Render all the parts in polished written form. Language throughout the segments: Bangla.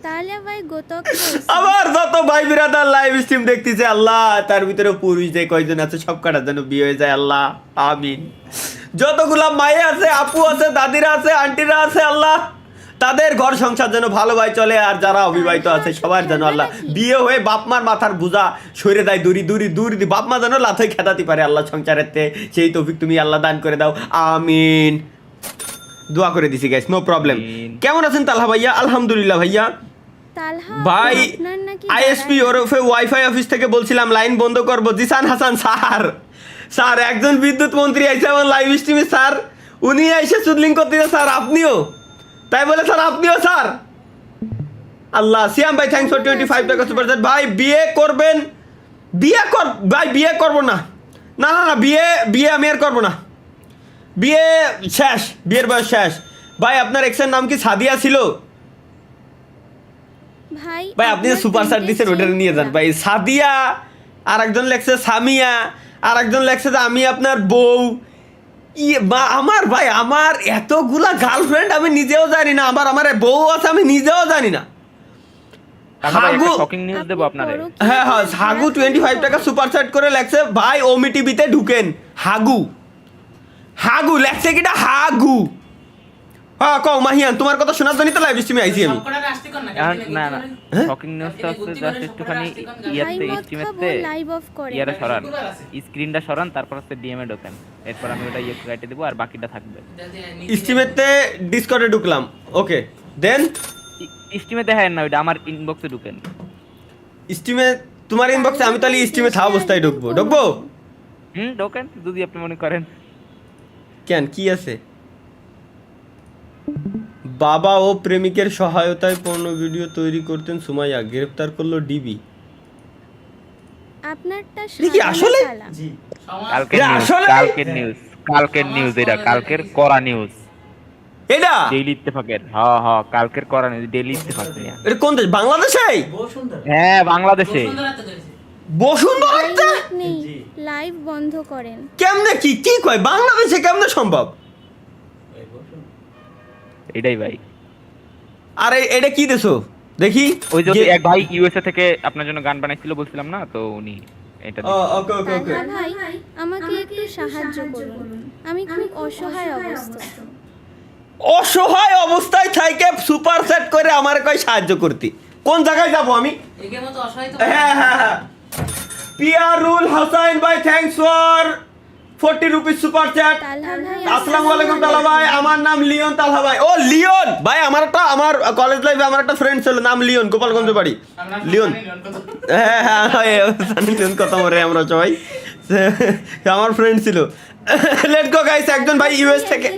তাহলে ভাই গোতক আবার যত ভাই বিরাদার লাইভ স্ট্রিম দেখতেছে আল্লাহ তার ভিতরে পুরুষ যে কয়জন আছে সব কাটার জন্য বিয়ে হয়ে যায় আল্লাহ আমিন। যতগুলা মায়ে আছে আপু আছে দাদিরা আছে আন্টিরা আছে আল্লাহ তাদের ঘর সংসার যেন ভালোভাবে চলে আর যারা অবিবাহিত আছে সবার যেন আল্লাহ বিয়ে হয়ে বাপ মার মাথার বোঝা সরে দেয় দূরি দূরি দূর বাপ মা যেন লাথে খেতাতে পারে আল্লাহ সংসারের সেই তৌফিক তুমি আল্লাহ দান করে দাও আমিন। দোয়া করে দিছি গাইস নো প্রবলেম। কেমন আছেন তালহা ভাইয়া? আলহামদুলিল্লাহ ভাইয়া। ভাই আইএসপি ওরফে ওয়াইফাই অফিস থেকে বলছিলাম লাইন বন্ধ করবো। জিসান হাসান স্যার, স্যার একজন বিদ্যুৎ মন্ত্রী আইসে আমার লাইভ স্ট্রিমে স্যার, উনি এসে সুদলিং করতে স্যার আপনিও তাই বলে স্যার আপনিও স্যার আল্লাহ। সিয়াম ভাই থ্যাংকস ফর 25 টাকা সুপার চ্যাট। ভাই বিয়ে করবেন? ভাই বিয়ে করবো না, না না না বিয়ে বিয়ে আমি আর করবো না, বিয়ে শেষ, বিয়ের বয়স শেষ। ভাই আপনার এক্সের নাম কি সাদিয়া ছিল? ভাই আপনি যে সুপার স্টার দিচ্ছেন ওটা নিয়ে যান ভাই। সাদিয়া, আর একজন লেখছে সামিয়া, আর একজন লেখছে যে আমি আপনার বউ। আমার ভাই আমার এতগুলা গার্লফ্রেন্ড আমি নিজেও জানি না, আমার বউ আছে আমি নিজেও জানি না। হ্যাঁ হ্যাঁ হাগু 25 টাকা সুপার চ্যাট করে লেখছে ভাই ওমি টিভিতে ঢুকেন। হাগু হাগু লেখছে কিটা হাগু। হ্যাঁ কও মাহিয়ান তোমার কথা শোনার জন্য তো লাইভ স্ট্রিমে আইছি আমি। না না শকিং নিউজটা হচ্ছে জাস্ট একটুখানি ইয়াতে স্ট্রিমেতে ইয়ারে সরান, স্ক্রিনটা সরান, তারপর হচ্ছে ডিএমএ ঢোকেন, এরপর আমি ওটা ইয়ে কেটে দেব আর বাকিটা থাকবে। স্ট্রিমেতে ডিসকর্ডে ঢুকলাম, ওকে দেন স্ট্রিমে দেখেন না ওইটা আমার ইনবক্সে ঢুকেন। স্ট্রিমে তোমার ইনবক্সে আমি তাহলে স্ট্রিমে থাকা অবস্থায় ঢুকবো ঢোকেন যদি আপনি মনে করেন। কেন কি আছে? বাবা ও প্রেমিকের সহায়তায় পর্ণ ভিডিও তৈরি করতেন সুমাইয়া, গ্রেফতার করলো ডিবি। আপনারটা কি আসলে? জি কালকের নিউজ এটা, কালকের করা নিউজ এটা ডেইলি ইত্তেফাকের। হ্যাঁ হ্যাঁ কালকের করা নিউজ ডেইলি ইত্তেফাক। এটা কোন দেশ? বাংলাদেশে? হ্যাঁ বাংলাদেশে। বসুন্ধরাতে লাইভ বন্ধ করেন কেমনে? কি কি কয় বাংলাদেশে কেমনে সম্ভব? এটাই ভাই। আরে এটা কি দেশো দেখি? ওই যে এক ভাই ইউএসএ থেকে আপনার জন্য গান বানাইছিল বলছিলাম না, তো উনি এটা। ওকে ওকে ওকে ভাই আমাকে একটু সাহায্য করুন, আমি খুব অসহায় অবস্থায় থেকে সুপার সেট করে আমার কই সাহায্য করতে। কোন জায়গায় যাব আমি? হ্যাঁ হ্যাঁ হ্যাঁ পিয়ারুল হোসেন ভাই thanks for 40 rupees super chat. আসসালামু আলাইকুম তালহা ভাই, আমার নাম লিওন। তালহা ভাই, ও লিওন ভাই আমার কলেজ লাইফে আমার একটা ফ্রেন্ড ছিল নাম লিওন, গোপালগঞ্জ বাড়ি। লিওন হ্যাঁ হ্যাঁ লিওন কথা মরে আমরা সবাই, আমার ফ্রেন্ড ছিল। Let's go guys. একজন ভাই ইউএস থেকে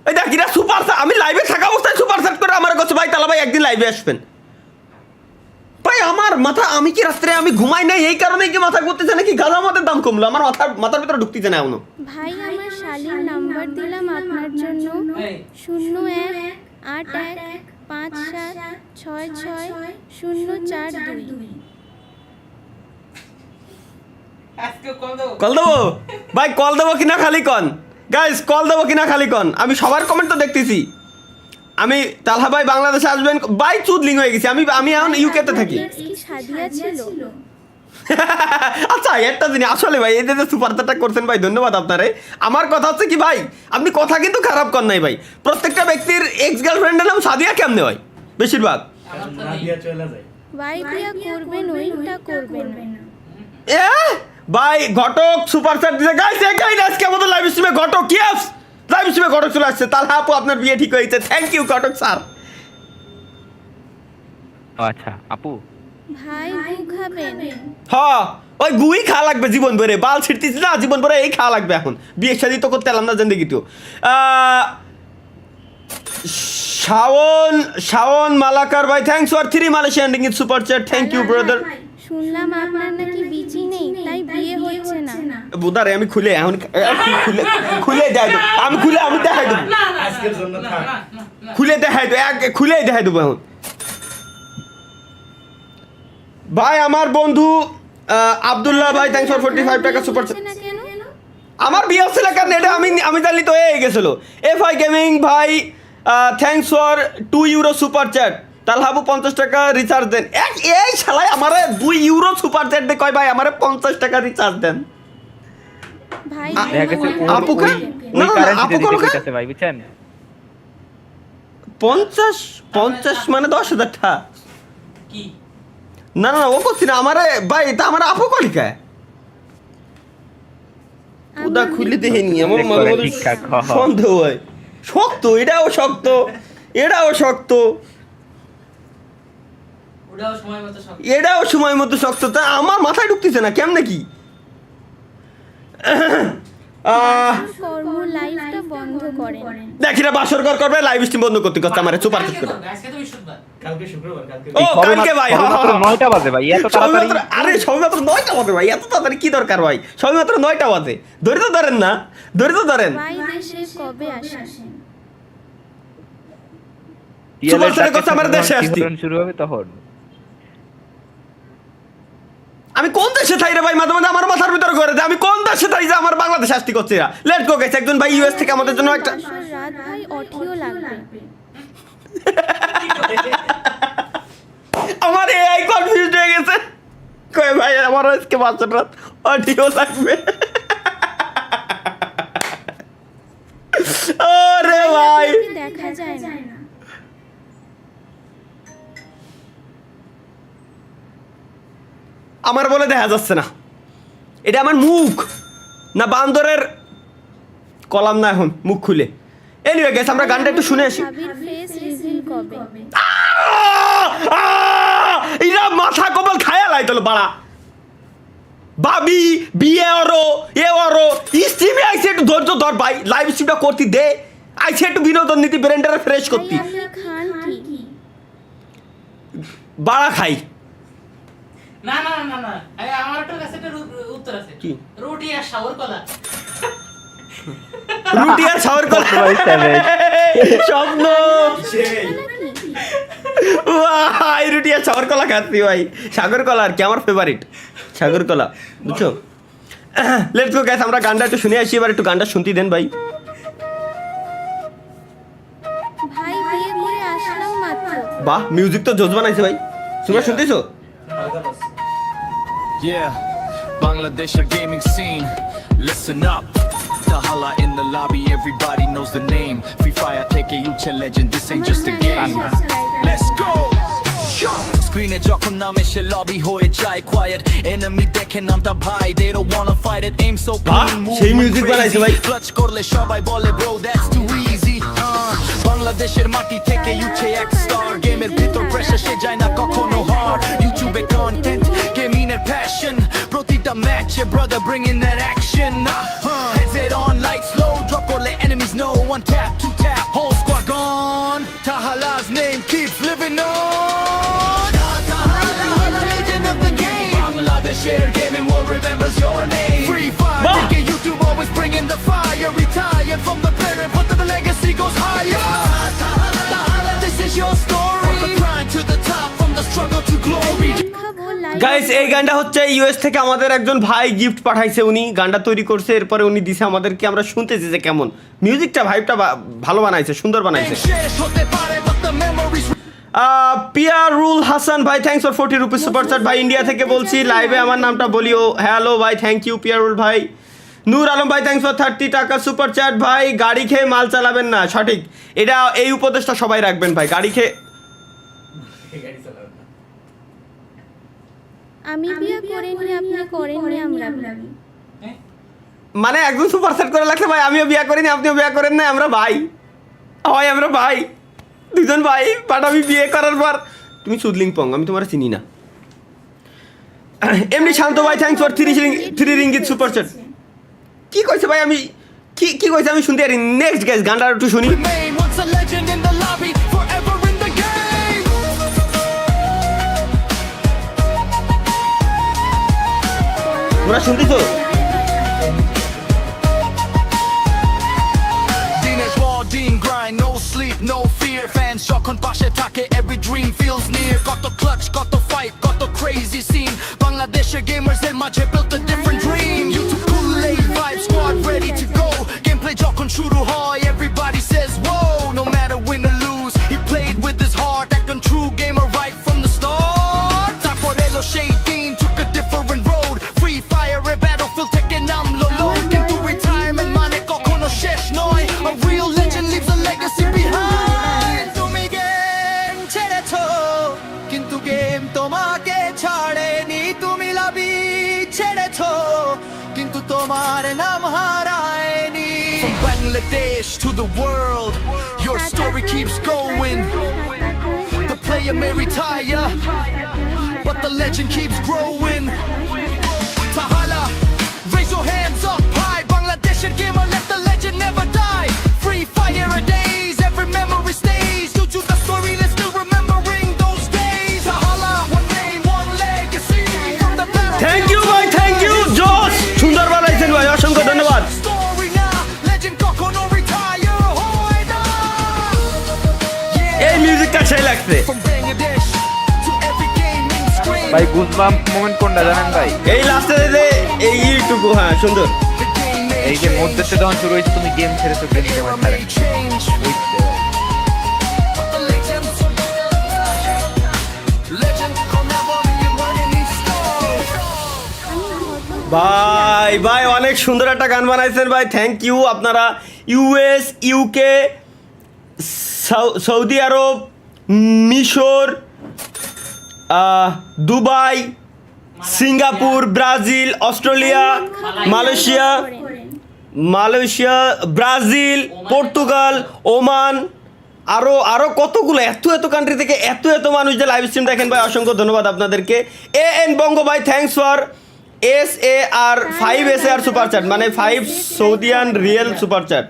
এই দেখ কিরা সুপার স্টার, আমি লাইভে থাকা অবস্থায় সুপার সেট করে আমার কাছে ভাই তালহা ভাই একদিন লাইভে আসবেন। ভাই আমার মাথা, আমি কি রাত্রে আমি ঘুমাই নাই এই কারণেই কি মাথা ঘুরতেছে নাকি গাঁজা মদের দাম কমলো? আমার মাথার ভিতরে ঢুকতেছে না এখনো। ভাই আমার শালীর নাম্বার দিলাম আপনার জন্য 018157666042। কল দেবো ভাই, কল দেবো কিনা খালি কন গাইস, কল দেবো কিনা খালি কন। আমি সবার কমেন্ট তো দেখতেছি। আমি তালহা ভাই বাংলাদেশে আসবেন ভাই, চুদলিং হয়ে গেছি আমি এখন ইউকেতে থাকি। আচ্ছা একটা জিনিস আসলে ভাই এই যে সুপার চ্যাটটা করছেন ভাই ধন্যবাদ আপনারে। আমার কথা হচ্ছে কি ভাই, আপনি কথা কিন্তু খারাপ কর নাই ভাই। প্রত্যেকটা ব্যক্তির এক্স গার্লফ্রেন্ডের নাম সাদিয়া কেমনে হয়? বেশিরভাগ ভাই ঘটক সুপার চ্যাট দিছে গাইস। আজকে আমাদের লাইভ স্ট্রিমে ঘটক কি আস লাইভ স্ট্রিমে ঘটক চলে আসছে। তাহলে আপু আপনার বিয়ে ঠিক হয়েছে, থ্যাংক ইউ ঘটক স্যার। আচ্ছা আপু ভাই গু খাবেন? হ্যাঁ ওই গুই খাওয়া লাগবে জীবন ভরে, বাল ছিটতিস না জীবন ভরে এই খাওয়া লাগবে। এখন বিয়ে শাদী তো করতে এলাম না জিন্দগি তো। শাওন মালাকার ভাই thanks for 3 Malaysian ringgit super chat, thank you brother. শুনলাম আপনার নাকি বিচি নেই তাই বিয়ে হচ্ছে না। বুদারে আমি খুলে এখন খুলে দেখাই দেবো, আমি দেখাই দেবো আজকের জন্য থাক, খুলে দেখাই দেবো, খুলেই দেখাই দেবো এখন। ভাই আমার বন্ধু আব্দুল্লাহ ভাই থ্যাঙ্কস ফর 45 টাকা সুপার চ্যাট। আমার বিয়ে হচ্ছে না কারণ এটা আমি জানলি তো হয়ে গেছিল। এফআই গেমিং ভাই thanks for 2 euro super chat তাহলে হাবু 50 টাকা রিচার্জ দেন এই শালাই আমারে 2 ইউরো সুপার চ্যাট দে কয় ভাই আমারে 50 টাকা রিচার্জ দেন ভাই দেখা গেছে আপু কা? না, না, আপু কারেন্সি কোন কা? দিতে ভাই বুঝছেন 50 মানে 10,000 টাকা কি না না ও করছি না আমারে ভাই তা আমার আপু কলিকা ওদা খুলে দেখিনি আমার দেখো, মাঝে মাঝে ঠিকঠাক, হ, হ। সন্দেহ হয় শক্ত এটাও শক্ত ওটাও সময় মতো সব এটাও সময় মতো শক্ত তা আমার মাথায় ঢুকতেছে না কেমনে কি কর্ম লাইভটা বন্ধ করেন দেখি না বাসর ঘর করবে লাইভ স্ট্রিম বন্ধ করতে করতে আমার সুপার কালকে করে করবে, আজকে তো বৃহস্পতিবার কালকে শুক্রবার কালকে ও কালকে ভাই হ্যাঁ, মাত্র হ্যাঁ, 9টা বাজে ভাই এত তাড়াতাড়ি সবেমাত্র আরে সবেমাত্র 9টা বাজে ভাই এত তাড়াতাড়ি কি দরকার ভাই সবেমাত্র 9টা বাজে ধরে তো ধরেন না ধরে তো ধরেন ভাই দেশে কবে আসেন সুপার স্টারের কথা আমার দেশে আসতি। শুরু হবে তখন আমি কোন দেশে থাই রে ভাই মাঝে মাঝে আমার মাথার ভিতরে ঘুরে দেয় আমি কোন দেশে থাই যে আমার বাংলাদেশ আসতে করছে না লেটস গো গাইস একজন ভাই ইউএস থেকে আমাদের জন্য একটা বাসর রাত ভাই অঠিও লাগবে আমার এআই কনফিউজ হয়ে গেছে কই ভাই আমার আজকে বাচ্চার রাত অডিও লাগবে ওরে ভাই আপনাকে দেখা যায় না আমার বলে দেখা যাচ্ছে না এটা আমার মুখ না বান্দরের কলাম না এখন মুখ খুলে এনিওয়ে গাইস আমরা গানটা একটু শুনে আসি ভাবির ফেস রিভিল কবে এরা মাথা কবল খায়া লাইতলো বাড়া বাবি বিয়ে ওরো স্ট্রিমে আইছে একটু ধৈর্য ধর ভাই লাইভ স্ট্রিমটা করতে দে আইছে একটু বিনোদন নীতি ব্রেন্ডারে ফ্রেশ ভাই করতি আপনি খান কি বাড়া খাই না না না না আরে আমার একটা কাছে একটা উত্তর আছে কি? রুটি আর শাওর কলা রুটি আর শাওয়ার কলা ভাই savage। স্বপ্ন ভাই রুটি আর শাওয়ার কলা খাচ্ছি ভাই সাগর কলা আর কি আমার ফেভারিট সাগর কলা বুঝছো লেটস গো গাইস আমরা গানটা একটু শুনে আসি এবার একটু গানটা শুনতে দেন ভাই ভাই বিয়ে করে আসলাম মাত্র বাহ মিউজিক তো জোস বানাইছে ভাই তোমরা শুনতেছো Yeah, Bangladesh a gaming scene. Listen up. Tahala in the lobby, everybody knows the name. Free Fire, take a Uche legend. This ain't just a game. Let's go. Screen it, যখন নামে সে lobby হয়ে যায় quiet. Enemy দেখে নামটা ভাই, they don't wanna fight it. Aim so বাহ, clean, move সেই music বানাইছে ভাই। clutch করলে সবাই বলে bro, that's too easy. বাংলাদেশের মাটি থেকে উঠে এক স্টার গেমের ভিতর প্রেসার সে যায় না কখনো হার ইউটিউবে কন্টেন্ট গেমিং এর প্যাশন প্রতিটা ম্যাচে brother bring in that action heads it on like slow drop করলে enemies know one tap two tap whole squad gone Tahala's name keeps living on Tahala legend of the game Bangladesh's gaming world remembers your name Free Fire take YouTube always bringing the fire retired from the parent but the legacy goes higher Tahala this is your story from the grind to the top from the struggle to glory খাবো লাইভ গাইস এই গানটা হচ্ছে ইউএস থেকে আমাদের একজন ভাই গিফট পাঠাইছে উনি গানটা তৈরি করছে এরপরে উনি দিছে আমাদেরকে আমরা শুনতেছি যে কেমন মিউজিকটা ভাইবটা ভালো বানাইছে সুন্দর বানাইছে শেষ হতে পারে but the memories Piarul Hasan ভাই thanks for 40 rupees super chat ভাই ইন্ডিয়া থেকে বলছি লাইভে আমার নামটা বলিও হ্যালো ভাই থ্যাংক ইউ পিয়ারুল ভাই নূর আলম ভাই থ্যাঙ্কস ফর 30 টাকা সুপার চ্যাট ভাই গাড়ি খেয়ে মাল চালাবেন না সঠিক এটা এই উপদেশটা সবাই রাখবেন ভাই গাড়ি খেয়ে গাড়ি চালাবেন না আমি বিয়ে করিনি আপনি করেননি আমরা বিয়ে। হ্যাঁ মানে একদম সুপার সেট করে লাগছে ভাই আমিও বিয়ে করিনি আপনিও বিয়ে করেন না আমরা ভাই হয় আমরা ভাই দুজন ভাই বাট আমি বিয়ে করার পর তুমি সুদলিং পং আমি তোমার চিনি না এমনি শান্ত ভাই thanks for 3 ringgit super chat কি কইছে ভাই আমি কি কইছে আমি শুনতে পারি নেক্সট গাইস গানটা একটু শুনি remain once a legend in the lobby forever in the game তোমরা শুনতেছো দিনের পর দিন grind no sleep no fear fans যখন পাশে থাকে every dream feels near কত clutch কত fight কত crazy scene বাংলাদেশের gamers এর মাঝে built a different dream YouTube Kool-Aid vibe squad ready to go gameplay যখন শুরু হয় everybody says whoa no matter win Bangladesh to the world, your story keeps going. The player may retire, but the legend keeps growing. Tahala, raise your hands up high. Bangladeshi gamer, let the legend never die. Free fire a days, every memory stays. Due to the story, let's still remembering those days. Tahala, one name, one legacy. From the battle. Thank you ভাই, থ্যাংক ইউ, জোস সুন্দর বানাইছেন ভাই, অসংখ্য ধন্যবাদ। Story now, legend কখনো retire হয় না। এই মিউজিকটা সেই লাগছে। From Bangladesh to every gaming screen. ভাই গুজবাম্প মোমেন্ট কোনটা জানেন ভাই? এই লাস্টে যে এই এইটুকু, হ্যাঁ সুন্দর। The game may এই যে মধ্যে যখন শুরু হয়েছে তুমি গেম ছেড়ে তো গেম era খেতে may change. But the legend will never rewrite any story. ভাই ভাই অনেক সুন্দর একটা গান বানাইছেন ভাই, থ্যাংক ইউ। আপনারা ইউএস, ইউকে, সৌদি আরব, মিশর, Dubai, Singapore, Brazil, Australia, Malaysia, Brazil, Portugal, Oman, আরো কতগুলো এত কান্ট্রি থেকে এত মানুষ যে লাইভ স্ট্রিম দেখেন ভাই, অসংখ্য ধন্যবাদ আপনাদেরকে। এন বঙ্গ ভাই, thanks for SAR 5 SAR super chat, মানে 5 সৌদিয়ান রিয়েল সুপার চ্যাট।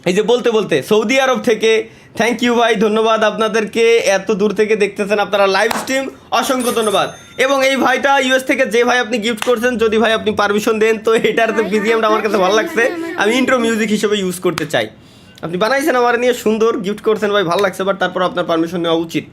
এই যে বলতে সৌদি আরব থেকে থ্যাংক ইউ ভাই, ধন্যবাদ আপনাদেরকে, এত দূর থেকে দেখতেছেন আপনারা লাইভ স্ট্রিম, অসংখ্য ধন্যবাদ। এবং এই ভাইটা ইউএস থেকে যে ভাই আপনি গিফট করছেন, যদি ভাই আপনি পারমিশন দেন তো এটার তো বিজিএমটা আমার কাছে ভালো লাগছে, আমি ইন্ট্রো মিউজিক হিসেবে ইউজ করতে চাই। আপনি বানাইছেন আমার নিয়ে, সুন্দর গিফট করছেন ভাই, ভালো লাগছে, বাট তারপর আপনার পারমিশন নেওয়া উচিত।